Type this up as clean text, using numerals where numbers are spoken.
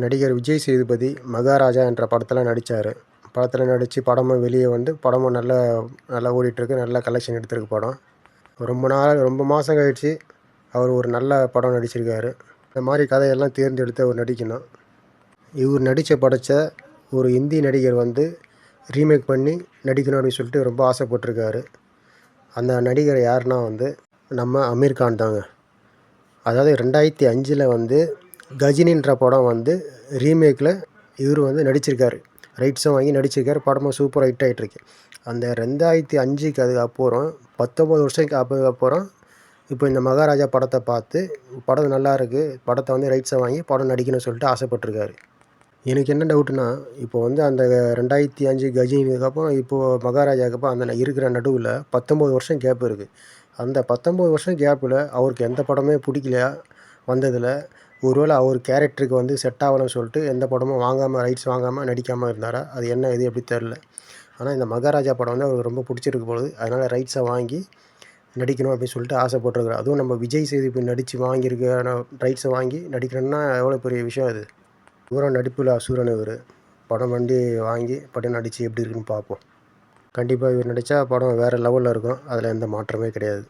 நடிகர் விஜய் சேதுபதி மகாராஜா என்ற படத்தில் நடித்தார். படத்தில் நடித்து படமும் வெளியே வந்து படமும் நல்லா நல்லா ஓடிட்டுருக்கு. நல்ல கலெக்ஷன் எடுத்திருக்கு படம். ரொம்ப மாதம் கழிச்சு அவர் ஒரு நல்ல படம் நடிச்சிருக்காரு. இந்த மாதிரி கதையெல்லாம் தேர்ந்தெடுத்து அவர் நடிக்கணும். இவர் நடித்த ஒரு இந்தி நடிகர் வந்து ரீமேக் பண்ணி நடிக்கணும் அப்படின்னு சொல்லிட்டு ரொம்ப ஆசைப்பட்டிருக்காரு. அந்த நடிகர் யாருன்னா வந்து நம்ம அமீர் கான் தாங்க. அதாவது 2005 வந்து கஜினின்ற படம் வந்து ரீமேக்கில் இவர் வந்து நடிச்சிருக்காரு. ரைட்ஸும் வாங்கி நடிச்சிருக்காரு. படமும் சூப்பர் ஹிட் ஆகிட்டுருக்கு. அந்த 2005க்கு அதுக்கப்புறம் 19 வருஷத்துக்கு அதுக்கப்புறம் இப்போ இந்த மகாராஜா படத்தை பார்த்து படம் நல்லா இருக்குது, படத்தை வந்து ரைட்ஸை வாங்கி படம் நடிக்கணும்னு சொல்லிட்டு ஆசைப்பட்டிருக்காரு. எனக்கு என்ன டவுட்டுன்னா, இப்போ வந்து அந்த 2005 கஜினிக்கு அப்புறம் இப்போது மகாராஜாவுக்கு அப்புறம் அந்த இருக்கிற நடுவில் 19 வருஷம் கேப் இருக்குது. அந்த 19 வருஷம் கேப்பில் அவருக்கு எந்த படமே பிடிக்கலையா வந்ததில், ஒருவேளை அவர் கேரக்டருக்கு வந்து செட் ஆகலைன்னு சொல்லிட்டு எந்த படமும் வாங்காமல் ரைட்ஸ் வாங்காமல் நடிக்காமல் இருந்தாரா? அது என்ன இது எப்படி தெரில. ஆனால் இந்த மகாராஜா படம் வந்து அவருக்கு ரொம்ப பிடிச்சிருக்கு பொழுது, அதனால் ரைட்ஸை வாங்கி நடிக்கணும் அப்படின்னு சொல்லிட்டு ஆசைப்பட்டுருக்காரு. அதுவும் நம்ம விஜய் சேதுபதி நடித்து வாங்கியிருக்க ரைட்ஸை வாங்கி நடிக்கணும்னா எவ்வளோ பெரிய விஷயம் அது. இவரும் நடிப்பில் அசுரன் இவர். படம் வாங்கி படம் நடித்து எப்படி இருக்குன்னு பார்ப்போம். கண்டிப்பாக இவர் நடித்தா படம் வேறு லெவலில் இருக்கும். அதில் எந்த மாற்றமே கிடையாது.